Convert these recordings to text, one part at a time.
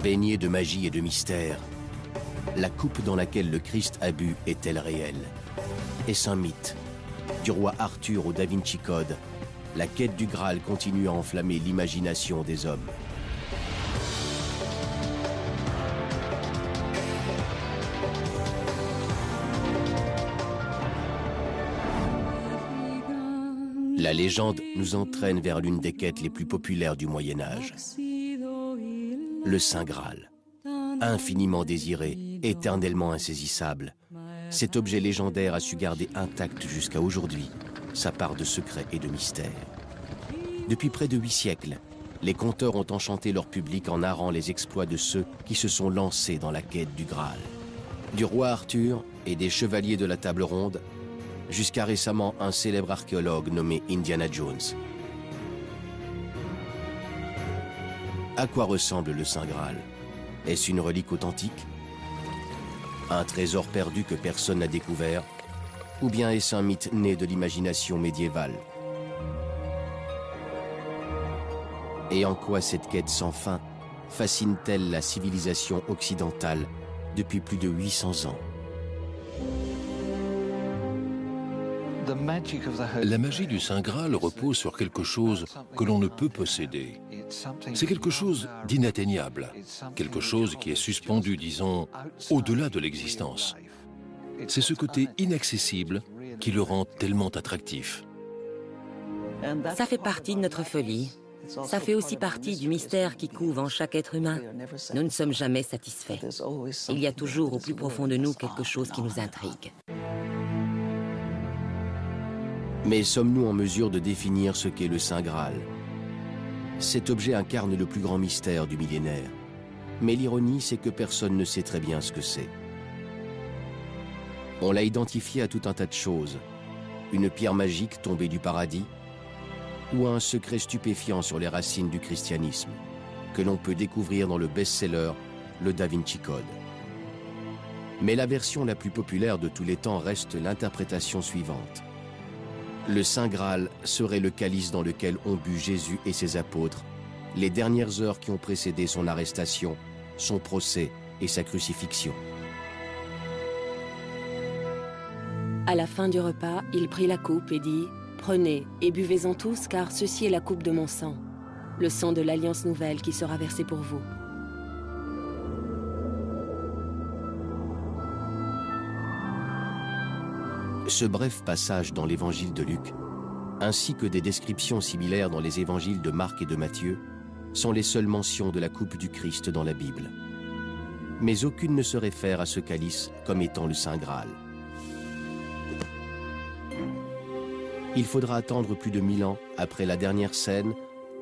Baignée de magie et de mystère, la coupe dans laquelle le Christ a bu est-elle réelle? Est-ce un mythe? Du roi Arthur au Da Vinci Code, la quête du Graal continue à enflammer l'imagination des hommes. La légende nous entraîne vers l'une des quêtes les plus populaires du Moyen-Âge. Le Saint Graal. Infiniment désiré, éternellement insaisissable, cet objet légendaire a su garder intact jusqu'à aujourd'hui sa part de secret et de mystère. Depuis près de 8 siècles, les conteurs ont enchanté leur public en narrant les exploits de ceux qui se sont lancés dans la quête du Graal. Du roi Arthur et des chevaliers de la table ronde, jusqu'à récemment un célèbre archéologue nommé Indiana Jones. À quoi ressemble le Saint Graal? Est-ce une relique authentique? Un trésor perdu que personne n'a découvert? Ou bien est-ce un mythe né de l'imagination médiévale? Et en quoi cette quête sans fin fascine-t-elle la civilisation occidentale depuis plus de 800 ans? La magie du Saint Graal repose sur quelque chose que l'on ne peut posséder. C'est quelque chose d'inatteignable, quelque chose qui est suspendu, disons, au-delà de l'existence. C'est ce côté inaccessible qui le rend tellement attractif. Ça fait partie de notre folie. Ça fait aussi partie du mystère qui couve en chaque être humain. Nous ne sommes jamais satisfaits. Il y a toujours au plus profond de nous quelque chose qui nous intrigue. Mais sommes-nous en mesure de définir ce qu'est le Saint Graal? Cet objet incarne le plus grand mystère du millénaire. Mais l'ironie, c'est que personne ne sait très bien ce que c'est. On l'a identifié à tout un tas de choses. Une pierre magique tombée du paradis, ou un secret stupéfiant sur les racines du christianisme, que l'on peut découvrir dans le best-seller, le Da Vinci Code. Mais la version la plus populaire de tous les temps reste l'interprétation suivante. Le Saint Graal serait le calice dans lequel ont bu Jésus et ses apôtres les dernières heures qui ont précédé son arrestation, son procès et sa crucifixion. À la fin du repas, il prit la coupe et dit « Prenez et buvez-en tous, car ceci est la coupe de mon sang, le sang de l'Alliance nouvelle qui sera versé pour vous. » Ce bref passage dans l'évangile de Luc, ainsi que des descriptions similaires dans les évangiles de Marc et de Matthieu, sont les seules mentions de la coupe du Christ dans la Bible. Mais aucune ne se réfère à ce calice comme étant le Saint Graal. Il faudra attendre plus de 1000 ans après la dernière scène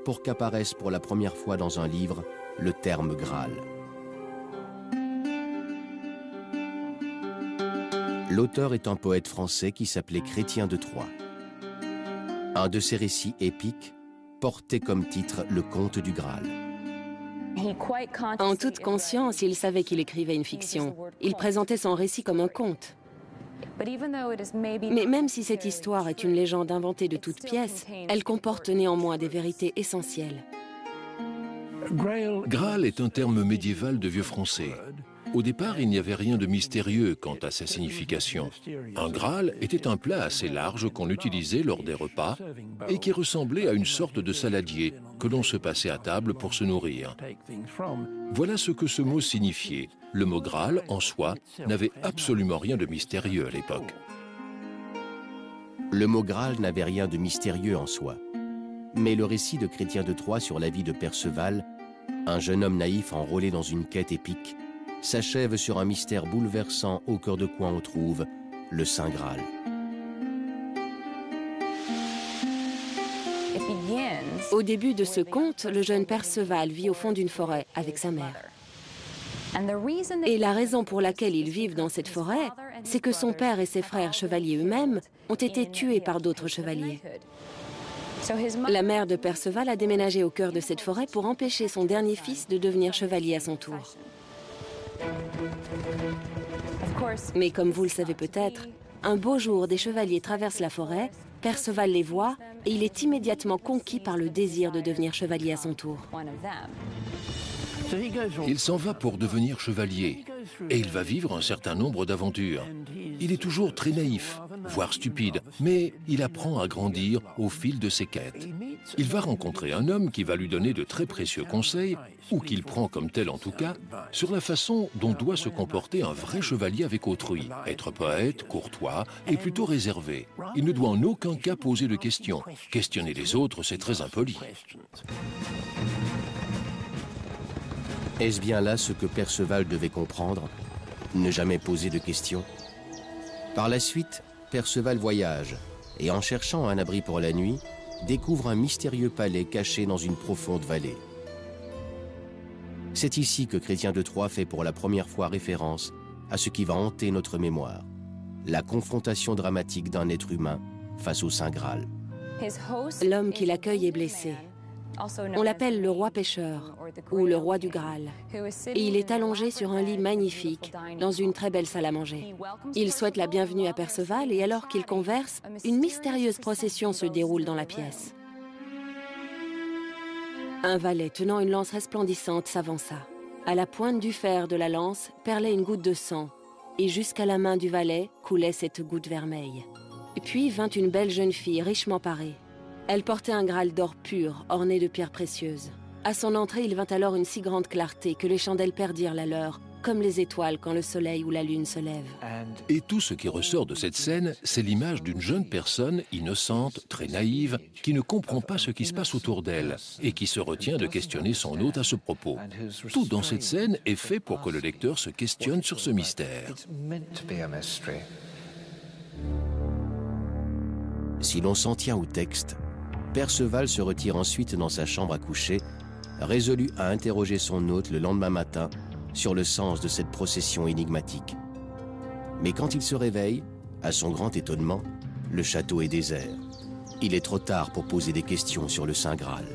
pour qu'apparaisse pour la première fois dans un livre le terme Graal. L'auteur est un poète français qui s'appelait Chrétien de Troyes. Un de ses récits épiques portait comme titre Le Conte du Graal. En toute conscience, il savait qu'il écrivait une fiction. Il présentait son récit comme un conte. Mais même si cette histoire est une légende inventée de toutes pièces, elle comporte néanmoins des vérités essentielles. Graal est un terme médiéval de vieux français. Au départ, il n'y avait rien de mystérieux quant à sa signification. Un Graal était un plat assez large qu'on utilisait lors des repas et qui ressemblait à une sorte de saladier que l'on se passait à table pour se nourrir. Voilà ce que ce mot signifiait. Le mot Graal, en soi, n'avait absolument rien de mystérieux à l'époque. Le mot Graal n'avait rien de mystérieux en soi. Mais le récit de Chrétien de Troyes sur la vie de Perceval, un jeune homme naïf enrôlé dans une quête épique, s'achève sur un mystère bouleversant au cœur de quoi on trouve le Saint Graal. Au début de ce conte, le jeune Perceval vit au fond d'une forêt avec sa mère. Et la raison pour laquelle ils vivent dans cette forêt, c'est que son père et ses frères chevaliers eux-mêmes ont été tués par d'autres chevaliers. La mère de Perceval a déménagé au cœur de cette forêt pour empêcher son dernier fils de devenir chevalier à son tour. Mais comme vous le savez peut-être, un beau jour, des chevaliers traversent la forêt, Perceval les voit et il est immédiatement conquis par le désir de devenir chevalier à son tour. Il s'en va pour devenir chevalier et il va vivre un certain nombre d'aventures. Il est toujours très naïf, voire stupide, mais il apprend à grandir au fil de ses quêtes. Il va rencontrer un homme qui va lui donner de très précieux conseils, ou qu'il prend comme tel en tout cas, sur la façon dont doit se comporter un vrai chevalier avec autrui. Être poète, courtois et plutôt réservé. Il ne doit en aucun cas poser de questions. Questionner les autres, c'est très impoli. Est-ce bien là ce que Perceval devait comprendre? Ne jamais poser de questions? Par la suite, Perceval voyage et en cherchant un abri pour la nuit, découvre un mystérieux palais caché dans une profonde vallée. C'est ici que Chrétien de Troyes fait pour la première fois référence à ce qui va hanter notre mémoire, la confrontation dramatique d'un être humain face au Saint Graal. L'homme qui l'accueille est blessé. On l'appelle le roi pêcheur ou le roi du Graal. Et il est allongé sur un lit magnifique dans une très belle salle à manger. Il souhaite la bienvenue à Perceval et alors qu'ils conversent, une mystérieuse procession se déroule dans la pièce. Un valet tenant une lance resplendissante s'avança. À la pointe du fer de la lance perlait une goutte de sang et jusqu'à la main du valet coulait cette goutte vermeille. Et puis vint une belle jeune fille richement parée. Elle portait un Graal d'or pur, orné de pierres précieuses. À son entrée, il vint alors une si grande clarté que les chandelles perdirent la leur, comme les étoiles quand le soleil ou la lune se lèvent. Et tout ce qui ressort de cette scène, c'est l'image d'une jeune personne innocente, très naïve, qui ne comprend pas ce qui se passe autour d'elle et qui se retient de questionner son hôte à ce propos. Tout dans cette scène est fait pour que le lecteur se questionne sur ce mystère. Si l'on s'en tient au texte, Perceval se retire ensuite dans sa chambre à coucher, résolu à interroger son hôte le lendemain matin sur le sens de cette procession énigmatique. Mais quand il se réveille, à son grand étonnement, le château est désert. Il est trop tard pour poser des questions sur le Saint Graal.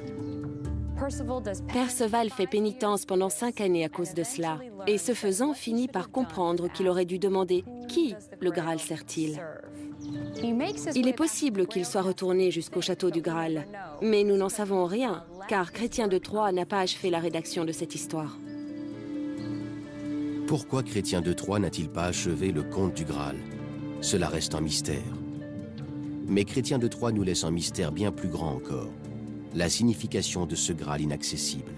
Perceval fait pénitence pendant 5 années à cause de cela, et ce faisant finit par comprendre qu'il aurait dû demander qui le Graal sert-il. Il est possible qu'il soit retourné jusqu'au château du Graal, mais nous n'en savons rien, car Chrétien de Troyes n'a pas achevé la rédaction de cette histoire. Pourquoi Chrétien de Troyes n'a-t-il pas achevé le conte du Graal? Cela reste un mystère. Mais Chrétien de Troyes nous laisse un mystère bien plus grand encore, la signification de ce Graal inaccessible.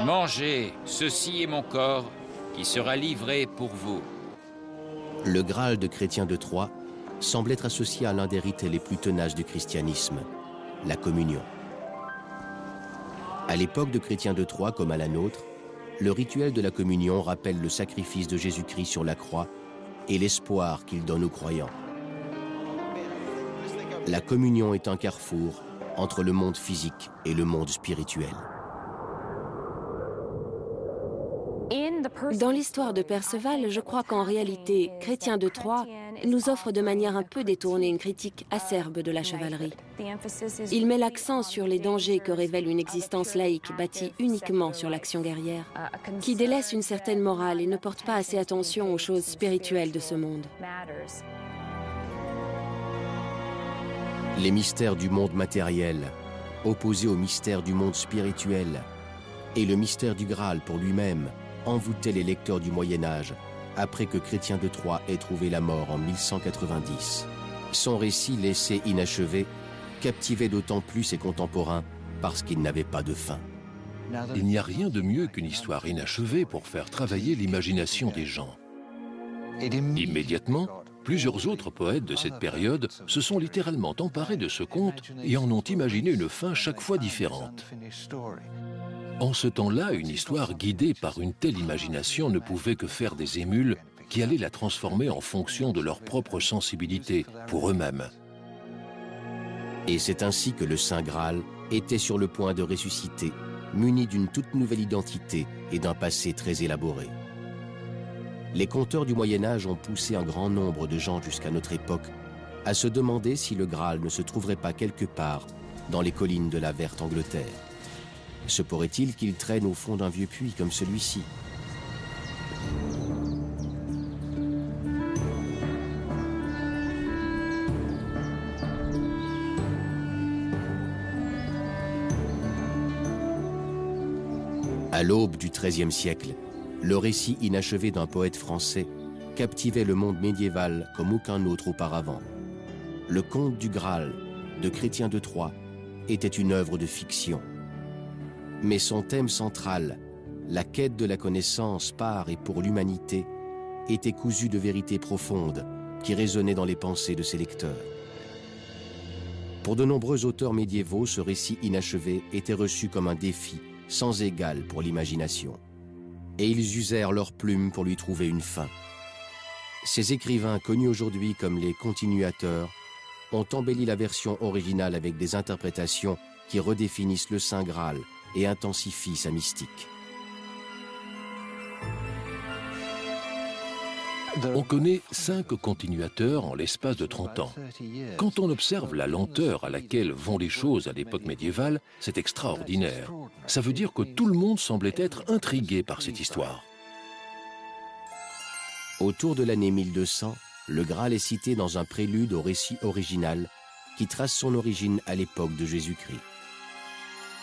Mangez, ceci est mon corps, qui sera livré pour vous. Le Graal de Chrétien de Troyes semble être associé à l'un des rites les plus tenaces du christianisme, la communion. À l'époque de Chrétien de Troyes comme à la nôtre, le rituel de la communion rappelle le sacrifice de Jésus-Christ sur la croix et l'espoir qu'il donne aux croyants. La communion est un carrefour entre le monde physique et le monde spirituel. Dans l'histoire de Perceval, je crois qu'en réalité, Chrétien de Troyes nous offre de manière un peu détournée une critique acerbe de la chevalerie. Il met l'accent sur les dangers que révèle une existence laïque bâtie uniquement sur l'action guerrière, qui délaisse une certaine morale et ne porte pas assez attention aux choses spirituelles de ce monde. Les mystères du monde matériel, opposés aux mystères du monde spirituel, et le mystère du Graal pour lui-même, envoûtait les lecteurs du Moyen-Âge après que Chrétien de Troyes ait trouvé la mort en 1190. Son récit laissé inachevé captivait d'autant plus ses contemporains parce qu'il n'avait pas de fin. Il n'y a rien de mieux qu'une histoire inachevée pour faire travailler l'imagination des gens. Immédiatement, plusieurs autres poètes de cette période se sont littéralement emparés de ce conte et en ont imaginé une fin chaque fois différente. En ce temps-là, une histoire guidée par une telle imagination ne pouvait que faire des émules qui allaient la transformer en fonction de leur propre sensibilité, pour eux-mêmes. Et c'est ainsi que le Saint Graal était sur le point de ressusciter, muni d'une toute nouvelle identité et d'un passé très élaboré. Les conteurs du Moyen-Âge ont poussé un grand nombre de gens jusqu'à notre époque à se demander si le Graal ne se trouverait pas quelque part dans les collines de la Verte Angleterre. Se pourrait-il qu'il traîne au fond d'un vieux puits comme celui-ci? À l'aube du XIIIe siècle, le récit inachevé d'un poète français captivait le monde médiéval comme aucun autre auparavant. Le Conte du Graal de Chrétien de Troyes était une œuvre de fiction. Mais son thème central, la quête de la connaissance par et pour l'humanité, était cousu de vérités profondes qui résonnaient dans les pensées de ses lecteurs. Pour de nombreux auteurs médiévaux, ce récit inachevé était reçu comme un défi sans égal pour l'imagination. Et ils usèrent leurs plumes pour lui trouver une fin. Ces écrivains, connus aujourd'hui comme les continuateurs, ont embelli la version originale avec des interprétations qui redéfinissent le Saint Graal et intensifient sa mystique. On connaît 5 continuateurs en l'espace de 30 ans. Quand on observe la lenteur à laquelle vont les choses à l'époque médiévale, c'est extraordinaire. Ça veut dire que tout le monde semblait être intrigué par cette histoire. Autour de l'année 1200, le Graal est cité dans un prélude au récit original qui trace son origine à l'époque de Jésus-Christ.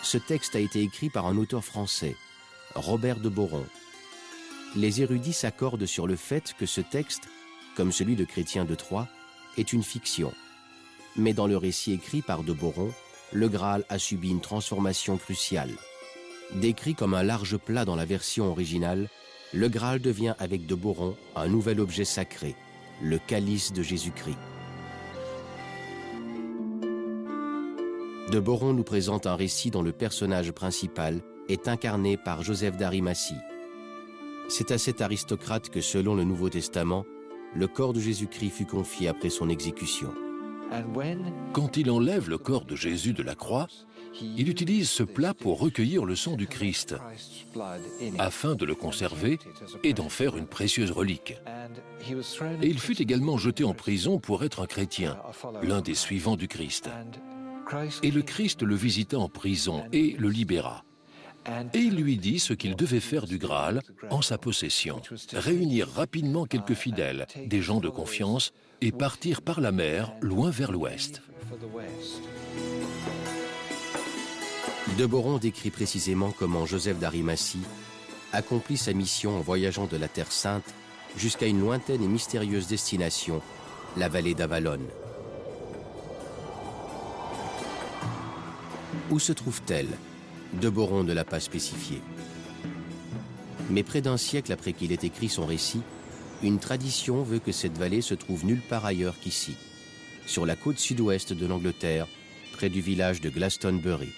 Ce texte a été écrit par un auteur français, Robert de Boron. Les érudits s'accordent sur le fait que ce texte, comme celui de Chrétien de Troyes, est une fiction. Mais dans le récit écrit par de Boron, le Graal a subi une transformation cruciale. Décrit comme un large plat dans la version originale, le Graal devient avec de Boron un nouvel objet sacré, le calice de Jésus-Christ. De Boron nous présente un récit dont le personnage principal est incarné par Joseph d'Arimathie. C'est à cet aristocrate que, selon le Nouveau Testament, le corps de Jésus-Christ fut confié après son exécution. Quand il enlève le corps de Jésus de la croix, il utilise ce plat pour recueillir le sang du Christ, afin de le conserver et d'en faire une précieuse relique. Et il fut également jeté en prison pour être un chrétien, l'un des suivants du Christ. Et le Christ le visita en prison et le libéra. Et il lui dit ce qu'il devait faire du Graal en sa possession, réunir rapidement quelques fidèles, des gens de confiance, et partir par la mer, loin vers l'ouest. De Boron décrit précisément comment Joseph d'Arimathie accomplit sa mission en voyageant de la Terre Sainte jusqu'à une lointaine et mystérieuse destination, la vallée d'Avalon. Où se trouve-t-elle ? De Boron ne l'a pas spécifié. Mais près d'un siècle après qu'il ait écrit son récit, une tradition veut que cette vallée se trouve nulle part ailleurs qu'ici, sur la côte sud-ouest de l'Angleterre, près du village de Glastonbury.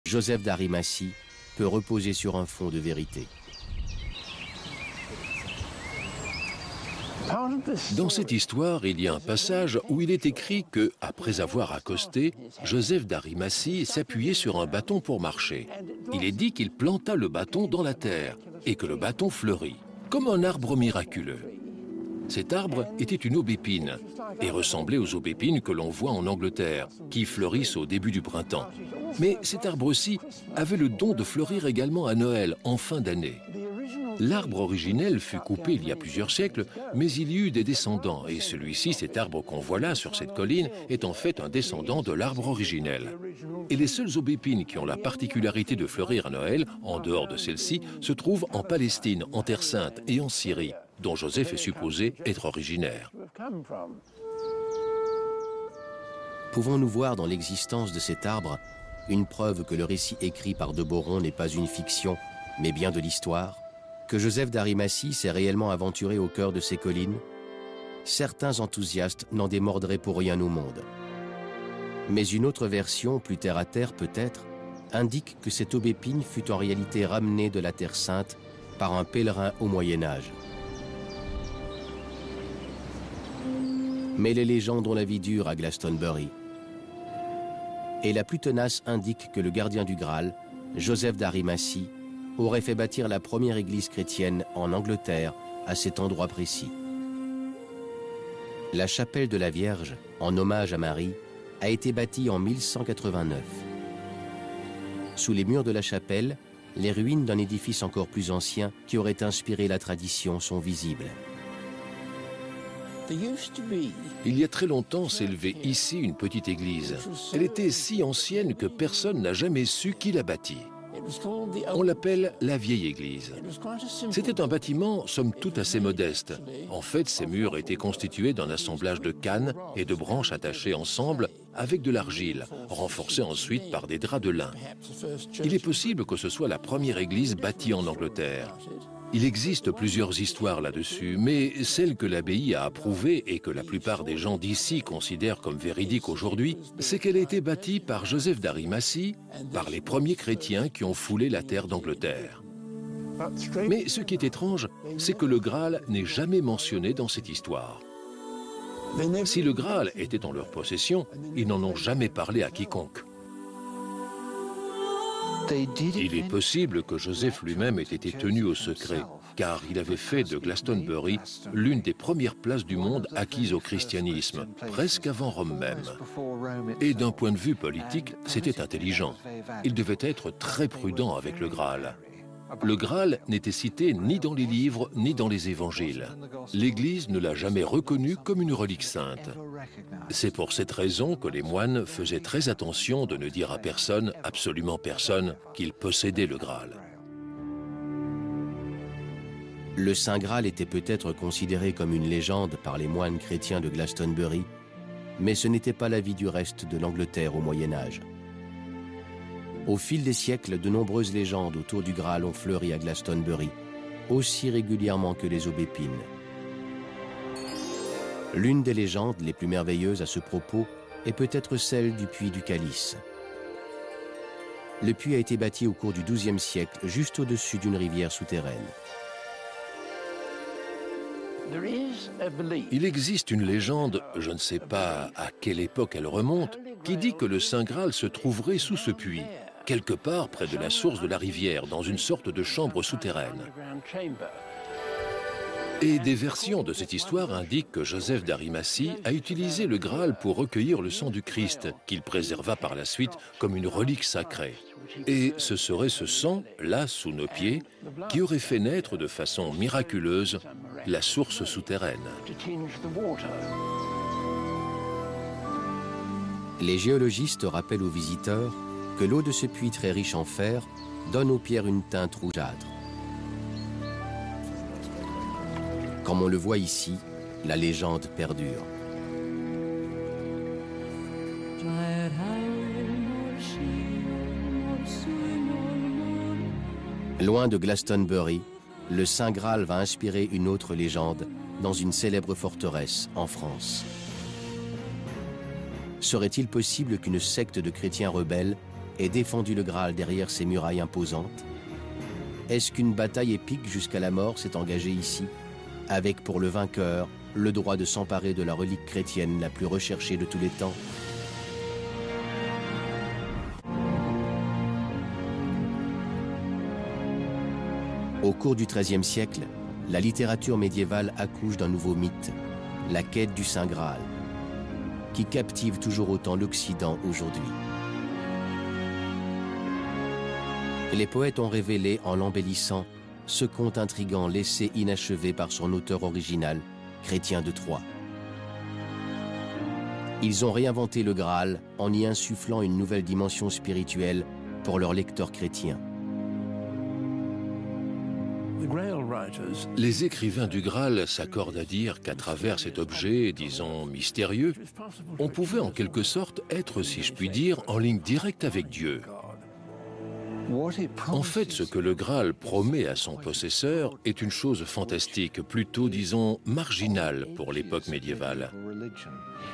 Joseph d'Arimathie peut reposer sur un fond de vérité. Dans cette histoire, il y a un passage où il est écrit que, après avoir accosté, Joseph d'Arimathie s'appuyait sur un bâton pour marcher. Il est dit qu'il planta le bâton dans la terre et que le bâton fleurit, comme un arbre miraculeux. Cet arbre était une aubépine et ressemblait aux aubépines que l'on voit en Angleterre, qui fleurissent au début du printemps. Mais cet arbre-ci avait le don de fleurir également à Noël, en fin d'année. L'arbre originel fut coupé il y a plusieurs siècles, mais il y eut des descendants, et celui-ci, cet arbre qu'on voit là sur cette colline, est en fait un descendant de l'arbre originel. Et les seules aubépines qui ont la particularité de fleurir à Noël, en dehors de celles-ci, se trouvent en Palestine, en Terre Sainte et en Syrie, dont Joseph est supposé être originaire. Pouvons-nous voir dans l'existence de cet arbre une preuve que le récit écrit par de Boron n'est pas une fiction, mais bien de l'histoire, que Joseph d'Arimathie s'est réellement aventuré au cœur de ces collines? Certains enthousiastes n'en démordraient pour rien au monde. Mais une autre version, plus terre-à-terre peut-être, indique que cette aubépine fut en réalité ramenée de la Terre Sainte par un pèlerin au Moyen-Âge. Mais les légendes ont la vie dure à Glastonbury. Et la plus tenace indique que le gardien du Graal, Joseph d'Arimathie, aurait fait bâtir la première église chrétienne en Angleterre à cet endroit précis. La chapelle de la Vierge, en hommage à Marie, a été bâtie en 1189. Sous les murs de la chapelle, les ruines d'un édifice encore plus ancien qui aurait inspiré la tradition sont visibles. Il y a très longtemps s'élevait ici une petite église. Elle était si ancienne que personne n'a jamais su qui l'a bâtie. On l'appelle la vieille église. C'était un bâtiment, somme toute, assez modeste. En fait, ses murs étaient constitués d'un assemblage de cannes et de branches attachées ensemble avec de l'argile, renforcées ensuite par des draps de lin. Il est possible que ce soit la première église bâtie en Angleterre. Il existe plusieurs histoires là-dessus, mais celle que l'abbaye a approuvée et que la plupart des gens d'ici considèrent comme véridique aujourd'hui, c'est qu'elle a été bâtie par Joseph d'Arimathie, par les premiers chrétiens qui ont foulé la terre d'Angleterre. Mais ce qui est étrange, c'est que le Graal n'est jamais mentionné dans cette histoire. Si le Graal était en leur possession, ils n'en ont jamais parlé à quiconque. Il est possible que Joseph lui-même ait été tenu au secret, car il avait fait de Glastonbury l'une des premières places du monde acquises au christianisme, presque avant Rome même. Et d'un point de vue politique, c'était intelligent. Il devait être très prudent avec le Graal. Le Graal n'était cité ni dans les livres ni dans les évangiles. L'Église ne l'a jamais reconnu comme une relique sainte. C'est pour cette raison que les moines faisaient très attention de ne dire à personne, absolument personne, qu'ils possédaient le Graal. Le Saint Graal était peut-être considéré comme une légende par les moines chrétiens de Glastonbury, mais ce n'était pas l'avis du reste de l'Angleterre au Moyen-Âge. Au fil des siècles, de nombreuses légendes autour du Graal ont fleuri à Glastonbury, aussi régulièrement que les aubépines. L'une des légendes les plus merveilleuses à ce propos est peut-être celle du puits du Calice. Le puits a été bâti au cours du XIIe siècle, juste au-dessus d'une rivière souterraine. Il existe une légende, je ne sais pas à quelle époque elle remonte, qui dit que le Saint Graal se trouverait sous ce puits, quelque part près de la source de la rivière, dans une sorte de chambre souterraine. Et des versions de cette histoire indiquent que Joseph d'Arimathie a utilisé le Graal pour recueillir le sang du Christ, qu'il préserva par la suite comme une relique sacrée. Et ce serait ce sang, là, sous nos pieds, qui aurait fait naître de façon miraculeuse la source souterraine. Les géologistes rappellent aux visiteurs que l'eau de ce puits très riche en fer donne aux pierres une teinte rougeâtre. Comme on le voit ici, la légende perdure. Loin de Glastonbury, le Saint Graal va inspirer une autre légende dans une célèbre forteresse en France. Serait-il possible qu'une secte de chrétiens rebelles ait défendu le Graal derrière ces murailles imposantes? Est-ce qu'une bataille épique jusqu'à la mort s'est engagée ici, avec pour le vainqueur le droit de s'emparer de la relique chrétienne la plus recherchée de tous les temps? Au cours du XIIIe siècle, la littérature médiévale accouche d'un nouveau mythe, la quête du Saint Graal, qui captive toujours autant l'Occident aujourd'hui. Les poètes ont révélé, en l'embellissant, ce conte intrigant laissé inachevé par son auteur original, Chrétien de Troyes. Ils ont réinventé le Graal en y insufflant une nouvelle dimension spirituelle pour leurs lecteurs chrétiens. Les écrivains du Graal s'accordent à dire qu'à travers cet objet, disons, mystérieux, on pouvait en quelque sorte être, si je puis dire, en ligne directe avec Dieu. En fait, ce que le Graal promet à son possesseur est une chose fantastique, plutôt, disons, marginale pour l'époque médiévale.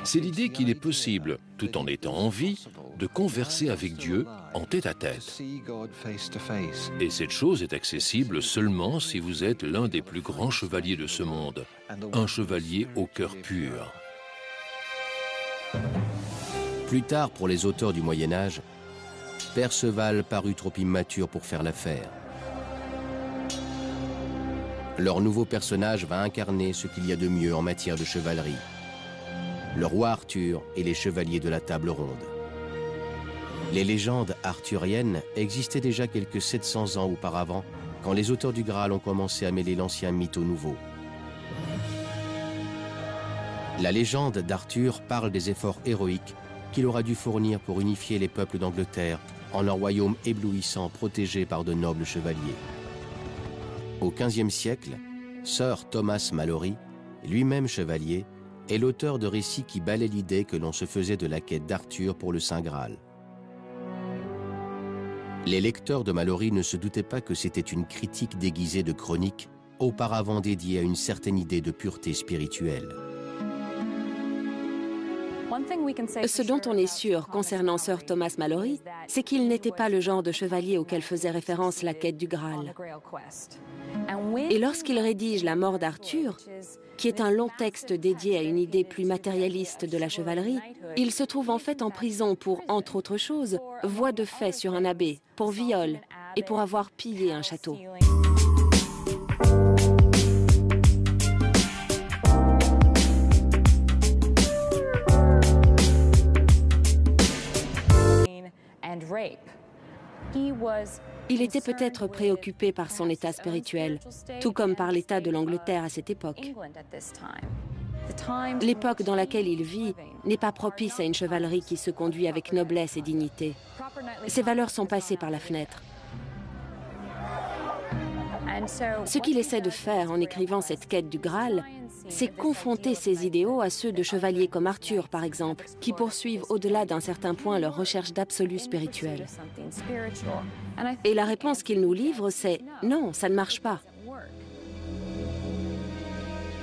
C'est l'idée qu'il est possible, tout en étant en vie, de converser avec Dieu en tête-à-tête. Et cette chose est accessible seulement si vous êtes l'un des plus grands chevaliers de ce monde, un chevalier au cœur pur. Plus tard, pour les auteurs du Moyen-Âge, Perceval parut trop immature pour faire l'affaire. Leur nouveau personnage va incarner ce qu'il y a de mieux en matière de chevalerie. Le roi Arthur et les chevaliers de la table ronde. Les légendes arthuriennes existaient déjà quelques 700 ans auparavant, quand les auteurs du Graal ont commencé à mêler l'ancien mythe au nouveau. La légende d'Arthur parle des efforts héroïques qu'il aura dû fournir pour unifier les peuples d'Angleterre en un royaume éblouissant protégé par de nobles chevaliers. Au XVe siècle, Sir Thomas Malory, lui-même chevalier, est l'auteur de récits qui balaient l'idée que l'on se faisait de la quête d'Arthur pour le Saint Graal. Les lecteurs de Malory ne se doutaient pas que c'était une critique déguisée de chronique, auparavant dédiée à une certaine idée de pureté spirituelle. Ce dont on est sûr concernant Sir Thomas Malory, c'est qu'il n'était pas le genre de chevalier auquel faisait référence la quête du Graal. Et lorsqu'il rédige La mort d'Arthur, qui est un long texte dédié à une idée plus matérialiste de la chevalerie, il se trouve en fait en prison pour, entre autres choses, voie de fait sur un abbé, pour viol et pour avoir pillé un château. Il était peut-être préoccupé par son état spirituel, tout comme par l'état de l'Angleterre à cette époque. L'époque dans laquelle il vit n'est pas propice à une chevalerie qui se conduit avec noblesse et dignité. Ses valeurs sont passées par la fenêtre. Ce qu'il essaie de faire en écrivant cette quête du Graal, c'est confronter ses idéaux à ceux de chevaliers comme Arthur, par exemple, qui poursuivent au-delà d'un certain point leur recherche d'absolu spirituel. Et la réponse qu'il nous livre, c'est « non, ça ne marche pas ».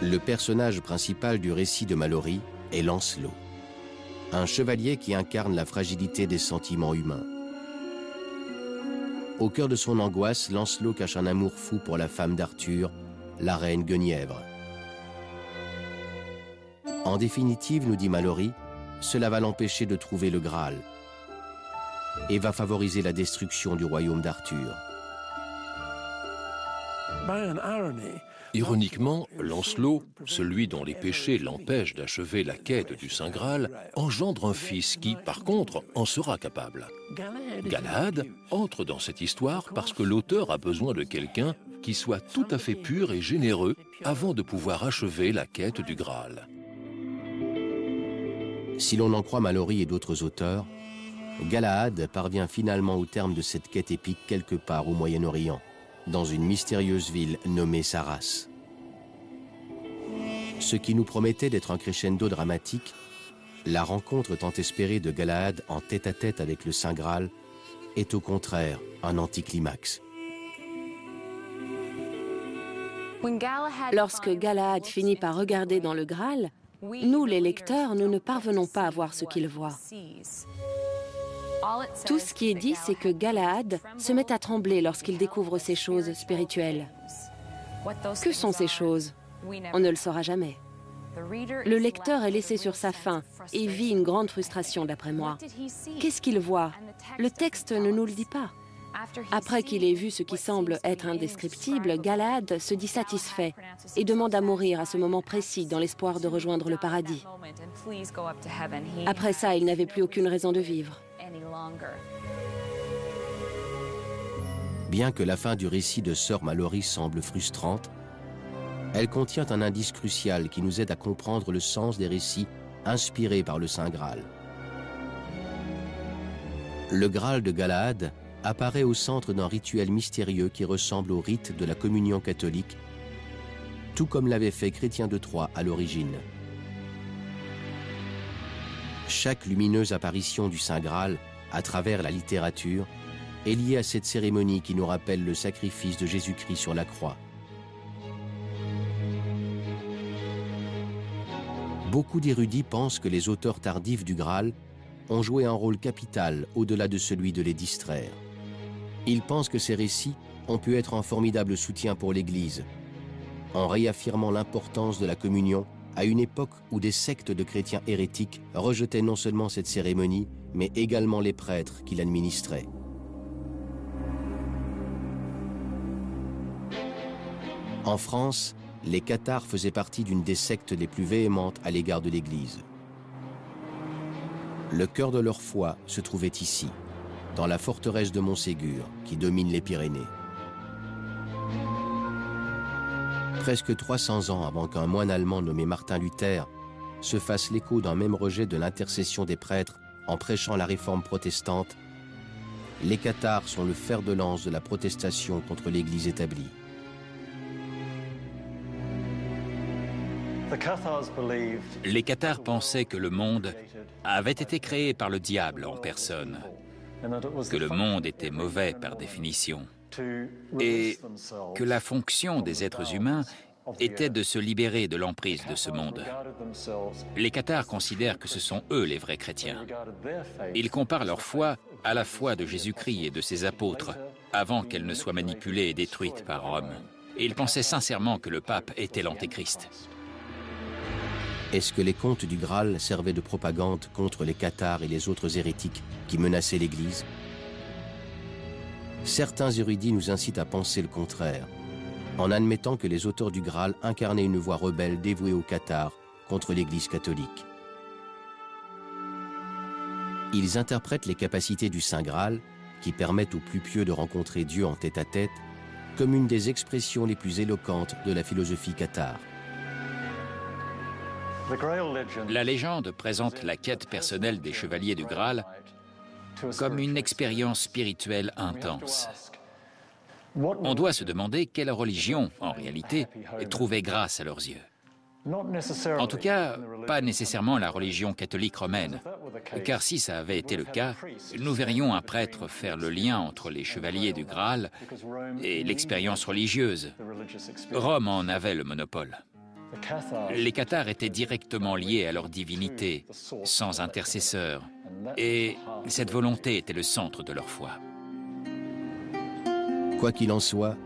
Le personnage principal du récit de Malory est Lancelot, un chevalier qui incarne la fragilité des sentiments humains. Au cœur de son angoisse, Lancelot cache un amour fou pour la femme d'Arthur, la reine Guenièvre. En définitive, nous dit Malory, cela va l'empêcher de trouver le Graal et va favoriser la destruction du royaume d'Arthur. Ironiquement, Lancelot, celui dont les péchés l'empêchent d'achever la quête du Saint Graal, engendre un fils qui, par contre, en sera capable. Galahad entre dans cette histoire parce que l'auteur a besoin de quelqu'un qui soit tout à fait pur et généreux avant de pouvoir achever la quête du Graal. Si l'on en croit Malory et d'autres auteurs, Galahad parvient finalement au terme de cette quête épique quelque part au Moyen-Orient, dans une mystérieuse ville nommée Sarras. Ce qui nous promettait d'être un crescendo dramatique, la rencontre tant espérée de Galahad en tête-à-tête avec le Saint Graal est au contraire un anticlimax. Lorsque Galahad finit par regarder dans le Graal, nous, les lecteurs, nous ne parvenons pas à voir ce qu'il voit. Tout ce qui est dit, c'est que Galahad se met à trembler lorsqu'il découvre ces choses spirituelles. Que sont ces choses? On ne le saura jamais. Le lecteur est laissé sur sa faim et vit une grande frustration, d'après moi. Qu'est-ce qu'il voit? Le texte ne nous le dit pas. Après qu'il ait vu ce qui semble être indescriptible, Galahad se dit satisfait et demande à mourir à ce moment précis dans l'espoir de rejoindre le paradis. Après ça, il n'avait plus aucune raison de vivre. Bien que la fin du récit de Sir Malory semble frustrante, elle contient un indice crucial qui nous aide à comprendre le sens des récits inspirés par le Saint Graal. Le Graal de Galahad apparaît au centre d'un rituel mystérieux qui ressemble au rite de la communion catholique, tout comme l'avait fait Chrétien de Troyes à l'origine. Chaque lumineuse apparition du Saint Graal à travers la littérature est liée à cette cérémonie qui nous rappelle le sacrifice de Jésus-Christ sur la croix. Beaucoup d'érudits pensent que les auteurs tardifs du Graal ont joué un rôle capital au-delà de celui de les distraire. Ils pensent que ces récits ont pu être un formidable soutien pour l'Église, en réaffirmant l'importance de la communion à une époque où des sectes de chrétiens hérétiques rejetaient non seulement cette cérémonie, mais également les prêtres qui l'administraient. En France, les cathares faisaient partie d'une des sectes les plus véhémentes à l'égard de l'Église. Le cœur de leur foi se trouvait ici, dans la forteresse de Montségur, qui domine les Pyrénées. Presque 300 ans avant qu'un moine allemand nommé Martin Luther se fasse l'écho d'un même rejet de l'intercession des prêtres en prêchant la réforme protestante, les cathares sont le fer de lance de la protestation contre l'Église établie. Les cathares pensaient que le monde avait été créé par le diable en personne, que le monde était mauvais par définition, et que la fonction des êtres humains était de se libérer de l'emprise de ce monde. Les cathares considèrent que ce sont eux les vrais chrétiens. Ils comparent leur foi à la foi de Jésus-Christ et de ses apôtres, avant qu'elle ne soit manipulée et détruite par Rome. Et ils pensaient sincèrement que le pape était l'antéchrist. Est-ce que les contes du Graal servaient de propagande contre les cathares et les autres hérétiques qui menaçaient l'Église? Certains érudits nous incitent à penser le contraire, en admettant que les auteurs du Graal incarnaient une voix rebelle dévouée aux cathares contre l'Église catholique. Ils interprètent les capacités du Saint Graal, qui permettent aux plus pieux de rencontrer Dieu en tête-à-tête, comme une des expressions les plus éloquentes de la philosophie cathare. La légende présente la quête personnelle des chevaliers du Graal comme une expérience spirituelle intense. On doit se demander quelle religion, en réalité, trouvait grâce à leurs yeux. En tout cas, pas nécessairement la religion catholique romaine, car si ça avait été le cas, nous verrions un prêtre faire le lien entre les chevaliers du Graal et l'expérience religieuse. Rome en avait le monopole. Les cathares étaient directement liés à leur divinité, sans intercesseur, et cette volonté était le centre de leur foi. Quoi qu'il en soit,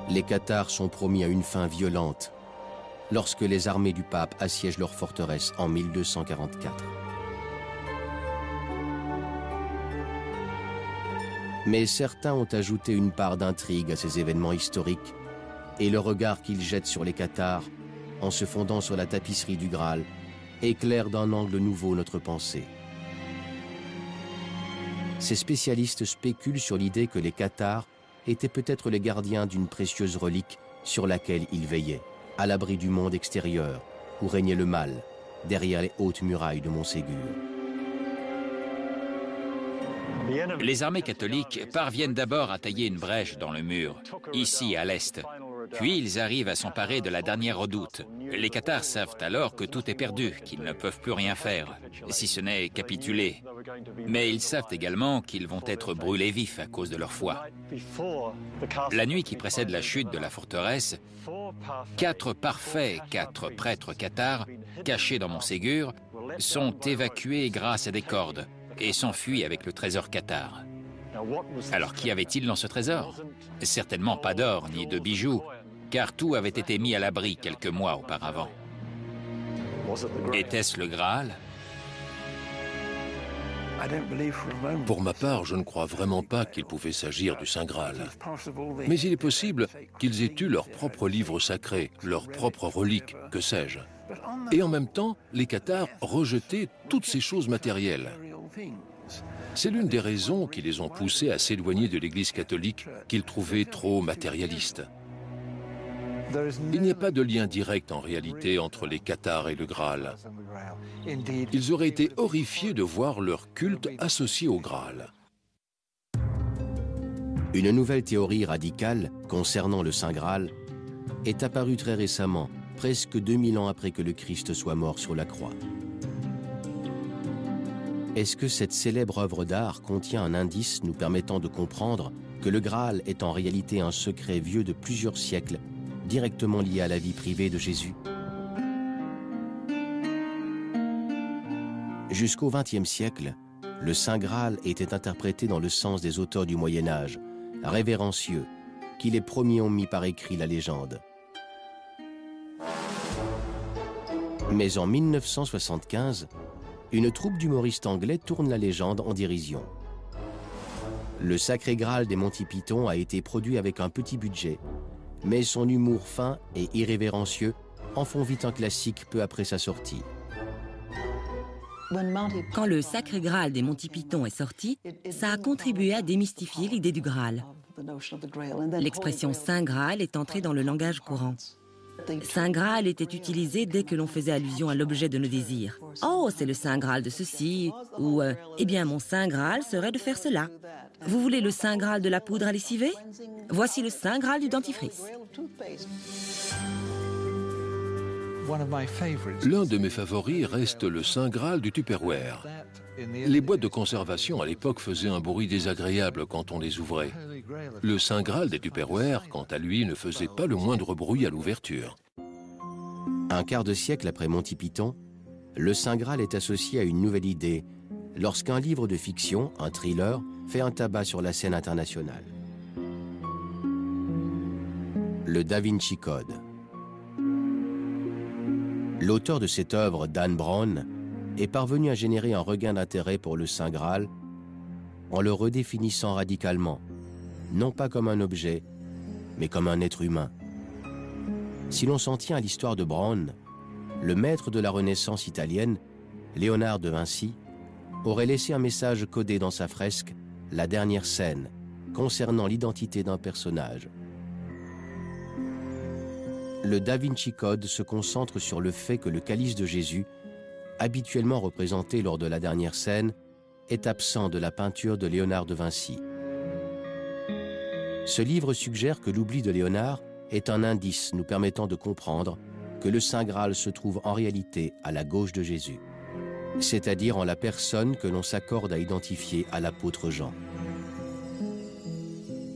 les cathares sont promis à une fin violente lorsque les armées du pape assiègent leur forteresse en 1244. Mais certains ont ajouté une part d'intrigue à ces événements historiques, et le regard qu'ils jettent sur les cathares, en se fondant sur la tapisserie du Graal, éclaire d'un angle nouveau notre pensée. Ces spécialistes spéculent sur l'idée que les cathares étaient peut-être les gardiens d'une précieuse relique sur laquelle ils veillaient, à l'abri du monde extérieur, où régnait le mal, derrière les hautes murailles de Montségur. Les armées catholiques parviennent d'abord à tailler une brèche dans le mur, ici à l'est. Puis ils arrivent à s'emparer de la dernière redoute. Les cathares savent alors que tout est perdu, qu'ils ne peuvent plus rien faire, si ce n'est capituler. Mais ils savent également qu'ils vont être brûlés vifs à cause de leur foi. La nuit qui précède la chute de la forteresse, 4 prêtres cathares, cachés dans Montségur, sont évacués grâce à des cordes et s'enfuient avec le trésor cathare. Alors qu'y avait-il dans ce trésor? Certainement pas d'or ni de bijoux, car tout avait été mis à l'abri quelques mois auparavant. Était-ce le Graal? Pour ma part, je ne crois vraiment pas qu'il pouvait s'agir du Saint Graal. Mais il est possible qu'ils aient eu leur propre livre sacré, leur propre relique, que sais-je. Et en même temps, les cathares rejetaient toutes ces choses matérielles. C'est l'une des raisons qui les ont poussés à s'éloigner de l'Église catholique qu'ils trouvaient trop matérialiste. Il n'y a pas de lien direct en réalité entre les cathares et le Graal. Ils auraient été horrifiés de voir leur culte associé au Graal. Une nouvelle théorie radicale concernant le Saint Graal est apparue très récemment, presque 2000 ans après que le Christ soit mort sur la croix. Est-ce que cette célèbre œuvre d'art contient un indice nous permettant de comprendre que le Graal est en réalité un secret vieux de plusieurs siècles, directement lié à la vie privée de Jésus? Jusqu'au XXe siècle, le Saint Graal était interprété dans le sens des auteurs du Moyen-Âge, révérencieux, qui les premiers ont mis par écrit la légende. Mais en 1975, une troupe d'humoristes anglais tourne la légende en dérision. Le Sacré Graal des Monty Python a été produit avec un petit budget, mais son humour fin et irrévérencieux en font vite un classique peu après sa sortie. Quand le Sacré Graal des Monty Python est sorti, ça a contribué à démystifier l'idée du Graal. L'expression Saint Graal est entrée dans le langage courant. Saint Graal était utilisé dès que l'on faisait allusion à l'objet de nos désirs. « Oh, c'est le Saint Graal de ceci » ou « Eh bien, mon Saint Graal serait de faire cela. Vous voulez le Saint Graal de la poudre à lessiver? Voici le Saint Graal du dentifrice. » L'un de mes favoris reste le Saint Graal du Tupperware. Les boîtes de conservation à l'époque faisaient un bruit désagréable quand on les ouvrait. Le Saint Graal des Tupperware, quant à lui, ne faisait pas le moindre bruit à l'ouverture. Un quart de siècle après Monty Python, le Saint Graal est associé à une nouvelle idée, lorsqu'un livre de fiction, un thriller, fait un tabac sur la scène internationale. Le Da Vinci Code. L'auteur de cette œuvre, Dan Brown, est parvenu à générer un regain d'intérêt pour le Saint Graal en le redéfinissant radicalement, non pas comme un objet, mais comme un être humain. Si l'on s'en tient à l'histoire de Brown, le maître de la Renaissance italienne, Léonard de Vinci, aurait laissé un message codé dans sa fresque, La dernière scène, concernant l'identité d'un personnage. Le Da Vinci Code se concentre sur le fait que le calice de Jésus, habituellement représenté lors de la dernière scène, est absent de la peinture de Léonard de Vinci. Ce livre suggère que l'oubli de Léonard est un indice nous permettant de comprendre que le Saint Graal se trouve en réalité à la gauche de Jésus, c'est-à-dire en la personne que l'on s'accorde à identifier à l'apôtre Jean.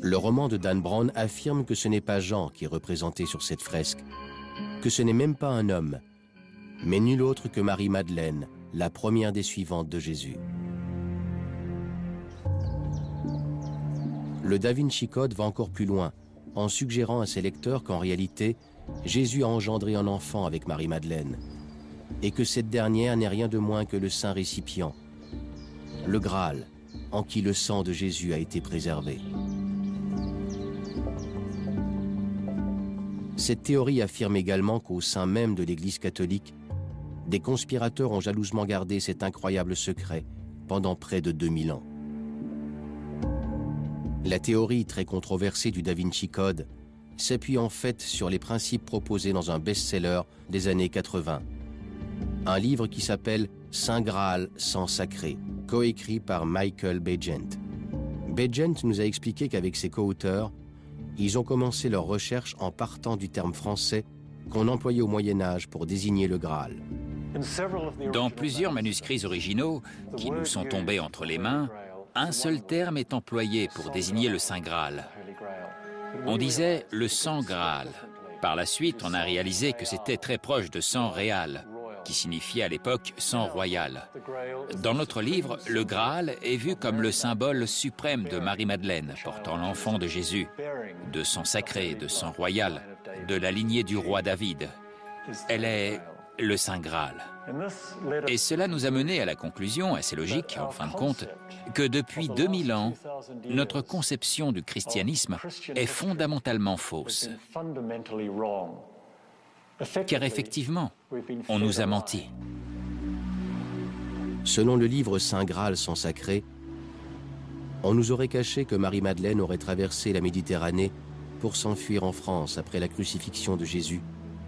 Le roman de Dan Brown affirme que ce n'est pas Jean qui est représenté sur cette fresque, que ce n'est même pas un homme, mais nul autre que Marie-Madeleine, la première des suivantes de Jésus. Le Da Vinci Code va encore plus loin, en suggérant à ses lecteurs qu'en réalité, Jésus a engendré un enfant avec Marie-Madeleine, et que cette dernière n'est rien de moins que le saint récipient, le Graal, en qui le sang de Jésus a été préservé. Cette théorie affirme également qu'au sein même de l'Église catholique, des conspirateurs ont jalousement gardé cet incroyable secret pendant près de 2000 ans. La théorie très controversée du Da Vinci Code s'appuie en fait sur les principes proposés dans un best-seller des années 80, un livre qui s'appelle Saint Graal sans sacré, coécrit par Michael Begent. Begent nous a expliqué qu'avec ses co-auteurs, ils ont commencé leur recherche en partant du terme français qu'on employait au Moyen-Âge pour désigner le Graal. Dans plusieurs manuscrits originaux qui nous sont tombés entre les mains, un seul terme est employé pour désigner le Saint Graal. On disait le sang Graal. Par la suite, on a réalisé que c'était très proche de sang réal, qui signifiait à l'époque sang royal. Dans notre livre, le Graal est vu comme le symbole suprême de Marie-Madeleine, portant l'enfant de Jésus, de sang sacré, de sang royal, de la lignée du roi David. Elle est le Saint Graal. Et cela nous a mené à la conclusion, assez logique en fin de compte, que depuis 2000 ans, notre conception du christianisme est fondamentalement fausse. Car effectivement, on nous a menti. Selon le livre Saint Graal sans sacré, on nous aurait caché que Marie-Madeleine aurait traversé la Méditerranée pour s'enfuir en France après la crucifixion de Jésus,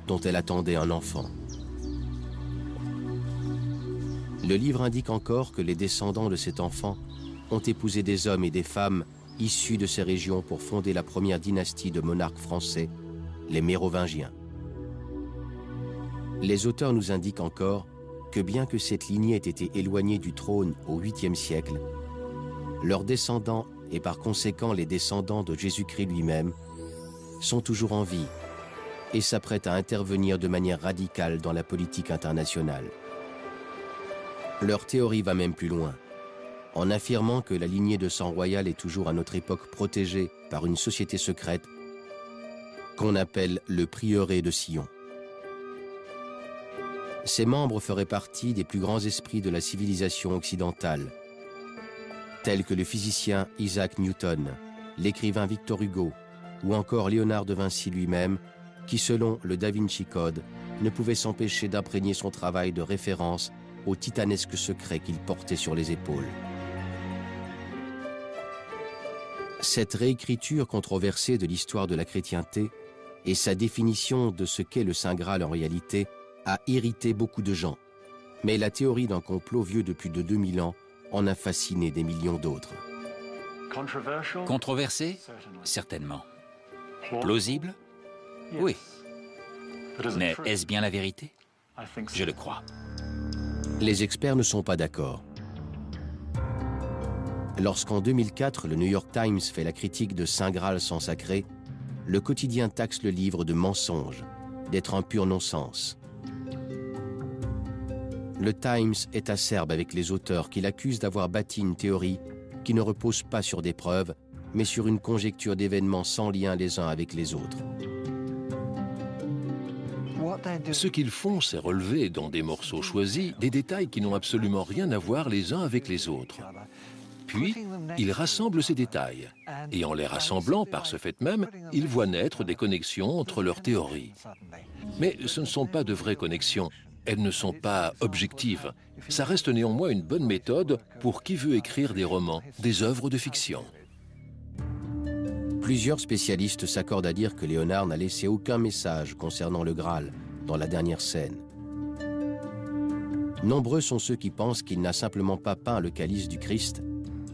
dont elle attendait un enfant. Le livre indique encore que les descendants de cet enfant ont épousé des hommes et des femmes issus de ces régions pour fonder la première dynastie de monarques français, les Mérovingiens. Les auteurs nous indiquent encore que bien que cette lignée ait été éloignée du trône au 8e siècle, leurs descendants, et par conséquent les descendants de Jésus-Christ lui-même, sont toujours en vie et s'apprêtent à intervenir de manière radicale dans la politique internationale. Leur théorie va même plus loin, en affirmant que la lignée de sang royal est toujours à notre époque protégée par une société secrète qu'on appelle le prieuré de Sion. Ses membres feraient partie des plus grands esprits de la civilisation occidentale, tels que le physicien Isaac Newton, l'écrivain Victor Hugo, ou encore Léonard de Vinci lui-même, qui, selon le Da Vinci Code, ne pouvait s'empêcher d'imprégner son travail de référence au titanesque secret qu'il portait sur les épaules. Cette réécriture controversée de l'histoire de la chrétienté et sa définition de ce qu'est le Saint Graal en réalité a irrité beaucoup de gens. Mais la théorie d'un complot vieux de plus de 2000 ans en a fasciné des millions d'autres. Controversé? Certainement. Plausible? Oui. Mais est-ce bien la vérité? Je le crois. Les experts ne sont pas d'accord. Lorsqu'en 2004, le New York Times fait la critique de Saint Graal sans sacré, le quotidien taxe le livre de mensonge, d'être un pur non-sens. Le Times est acerbe avec les auteurs qui l'accusent d'avoir bâti une théorie qui ne repose pas sur des preuves, mais sur une conjecture d'événements sans lien les uns avec les autres. Ce qu'ils font, c'est relever dans des morceaux choisis des détails qui n'ont absolument rien à voir les uns avec les autres. Puis, ils rassemblent ces détails. Et en les rassemblant par ce fait même, ils voient naître des connexions entre leurs théories. Mais ce ne sont pas de vraies connexions. Elles ne sont pas objectives. Ça reste néanmoins une bonne méthode pour qui veut écrire des romans, des œuvres de fiction. Plusieurs spécialistes s'accordent à dire que Léonard n'a laissé aucun message concernant le Graal dans la dernière scène. Nombreux sont ceux qui pensent qu'il n'a simplement pas peint le calice du Christ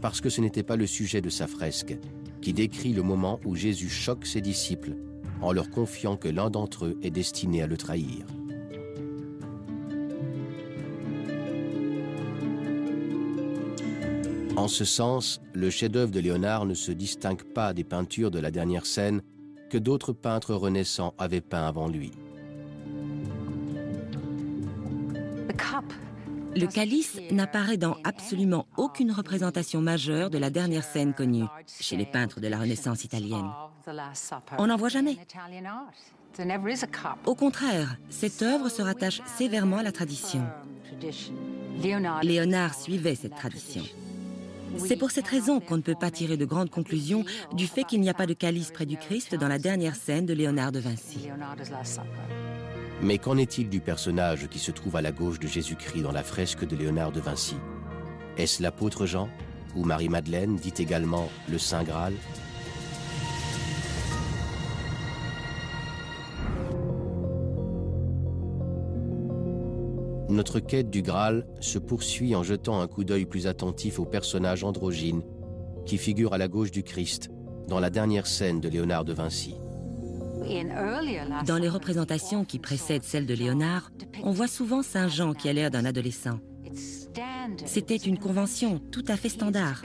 parce que ce n'était pas le sujet de sa fresque, qui décrit le moment où Jésus choque ses disciples en leur confiant que l'un d'entre eux est destiné à le trahir. En ce sens, le chef-d'œuvre de Léonard ne se distingue pas des peintures de la dernière scène que d'autres peintres renaissants avaient peint avant lui. Le calice n'apparaît dans absolument aucune représentation majeure de la dernière scène connue chez les peintres de la Renaissance italienne. On n'en voit jamais. Au contraire, cette œuvre se rattache sévèrement à la tradition. Léonard suivait cette tradition. C'est pour cette raison qu'on ne peut pas tirer de grandes conclusions du fait qu'il n'y a pas de calice près du Christ dans la dernière scène de Léonard de Vinci. Mais qu'en est-il du personnage qui se trouve à la gauche de Jésus-Christ dans la fresque de Léonard de Vinci? Est-ce l'apôtre Jean ou Marie-Madeleine, dite également le Saint Graal? Notre quête du Graal se poursuit en jetant un coup d'œil plus attentif au personnage androgyne qui figure à la gauche du Christ dans la dernière scène de Léonard de Vinci. Dans les représentations qui précèdent celles de Léonard, on voit souvent Saint Jean qui a l'air d'un adolescent. C'était une convention tout à fait standard.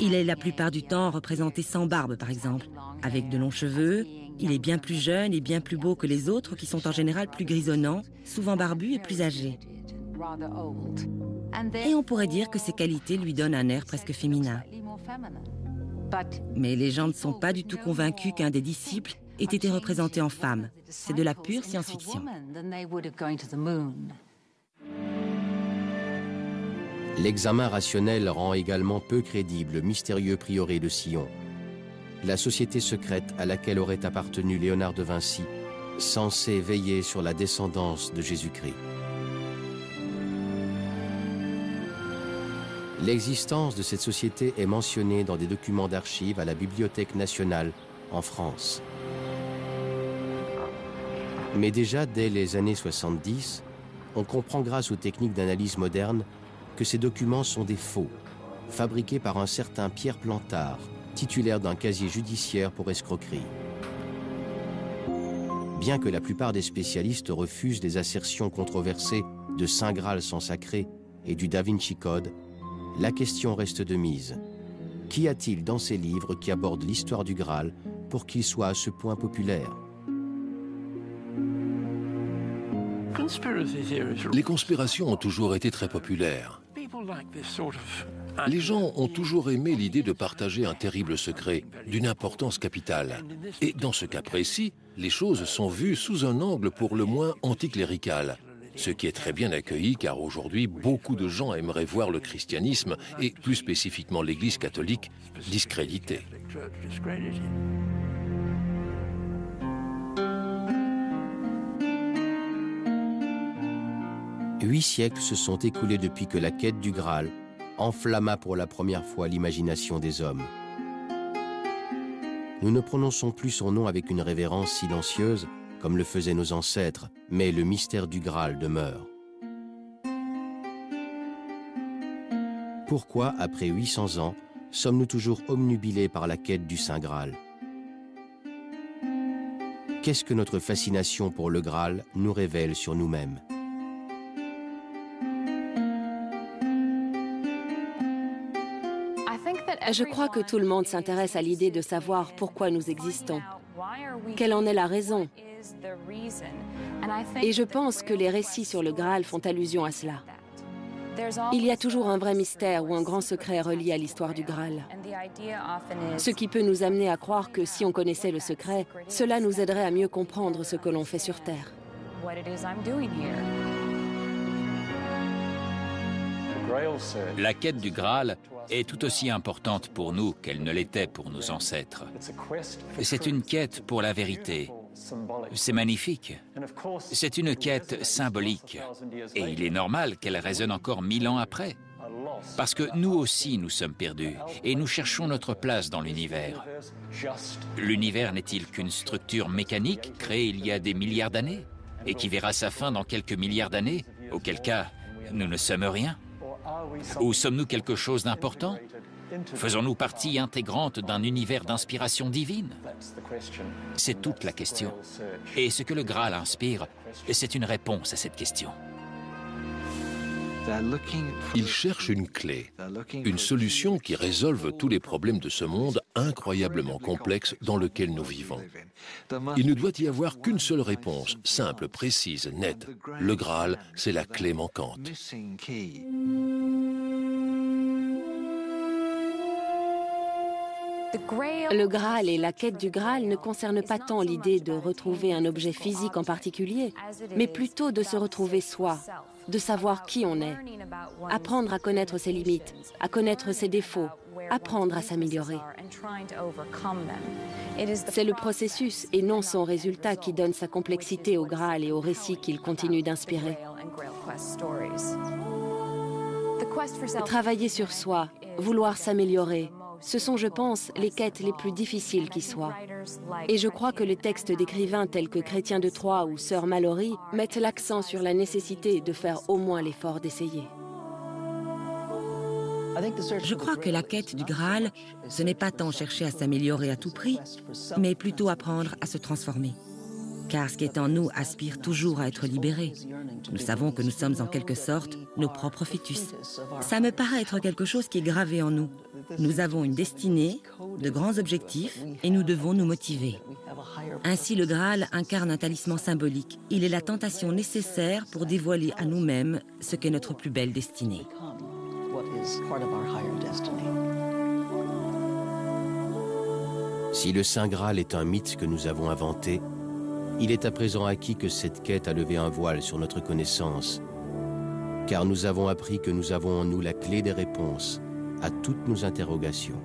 Il est la plupart du temps représenté sans barbe, par exemple, avec de longs cheveux. Il est bien plus jeune et bien plus beau que les autres qui sont en général plus grisonnants, souvent barbus et plus âgés. Et on pourrait dire que ces qualités lui donnent un air presque féminin. Mais les gens ne sont pas du tout convaincus qu'un des disciples ait été représenté en femme. C'est de la pure science-fiction. L'examen rationnel rend également peu crédible le mystérieux prieuré de Sion, la société secrète à laquelle aurait appartenu Léonard de Vinci, censée veiller sur la descendance de Jésus-Christ. L'existence de cette société est mentionnée dans des documents d'archives à la Bibliothèque nationale en France. Mais déjà dès les années 70, on comprend grâce aux techniques d'analyse modernes que ces documents sont des faux, fabriqués par un certain Pierre Plantard, titulaire d'un casier judiciaire pour escroquerie. Bien que la plupart des spécialistes refusent les assertions controversées de Saint Graal sans sacré et du Da Vinci Code, la question reste de mise. Qu'y a-t-il dans ces livres qui abordent l'histoire du Graal pour qu'il soit à ce point populaire? Les conspirations ont toujours été très populaires. Les gens ont toujours aimé l'idée de partager un terrible secret, d'une importance capitale. Et dans ce cas précis, les choses sont vues sous un angle pour le moins anticlérical. Ce qui est très bien accueilli car aujourd'hui, beaucoup de gens aimeraient voir le christianisme, et plus spécifiquement l'Église catholique, discrédité. 8 siècles se sont écoulés depuis que la quête du Graal enflamma pour la première fois l'imagination des hommes. Nous ne prononçons plus son nom avec une révérence silencieuse, comme le faisaient nos ancêtres, mais le mystère du Graal demeure. Pourquoi, après 800 ans, sommes-nous toujours obnubilés par la quête du Saint Graal? Qu'est-ce que notre fascination pour le Graal nous révèle sur nous-mêmes? Je crois que tout le monde s'intéresse à l'idée de savoir pourquoi nous existons. Quelle en est la raison? Et je pense que les récits sur le Graal font allusion à cela. Il y a toujours un vrai mystère ou un grand secret relié à l'histoire du Graal. Ce qui peut nous amener à croire que si on connaissait le secret, cela nous aiderait à mieux comprendre ce que l'on fait sur Terre. La quête du Graal est tout aussi importante pour nous qu'elle ne l'était pour nos ancêtres. C'est une quête pour la vérité. C'est magnifique. C'est une quête symbolique. Et il est normal qu'elle résonne encore 1000 ans après. Parce que nous aussi, nous sommes perdus et nous cherchons notre place dans l'univers. L'univers n'est-il qu'une structure mécanique créée il y a des milliards d'années et qui verra sa fin dans quelques milliards d'années, auquel cas, nous ne sommes rien? Ou sommes-nous quelque chose d'important? Faisons-nous partie intégrante d'un univers d'inspiration divine? C'est toute la question. Et ce que le Graal inspire, c'est une réponse à cette question. Ils cherchent une clé, une solution qui résolve tous les problèmes de ce monde incroyablement complexe dans lequel nous vivons. Il ne doit y avoir qu'une seule réponse, simple, précise, nette. Le Graal, c'est la clé manquante. Le Graal et la quête du Graal ne concernent pas tant l'idée de retrouver un objet physique en particulier, mais plutôt de se retrouver soi, de savoir qui on est, apprendre à connaître ses limites, à connaître ses défauts, apprendre à s'améliorer. C'est le processus et non son résultat qui donne sa complexité au Graal et au récit qu'il continue d'inspirer. Travailler sur soi, vouloir s'améliorer, ce sont, je pense, les quêtes les plus difficiles qui soient. Et je crois que les textes d'écrivains tels que Chrétien de Troyes ou Sœur Mallory mettent l'accent sur la nécessité de faire au moins l'effort d'essayer. Je crois que la quête du Graal, ce n'est pas tant chercher à s'améliorer à tout prix, mais plutôt apprendre à se transformer. Car ce qui est en nous aspire toujours à être libéré. Nous savons que nous sommes en quelque sorte nos propres fœtus. Ça me paraît être quelque chose qui est gravé en nous. Nous avons une destinée, de grands objectifs, et nous devons nous motiver. Ainsi, le Graal incarne un talisman symbolique. Il est la tentation nécessaire pour dévoiler à nous-mêmes ce qu'est notre plus belle destinée. Si le Saint Graal est un mythe que nous avons inventé, il est à présent acquis que cette quête a levé un voile sur notre connaissance, car nous avons appris que nous avons en nous la clé des réponses à toutes nos interrogations.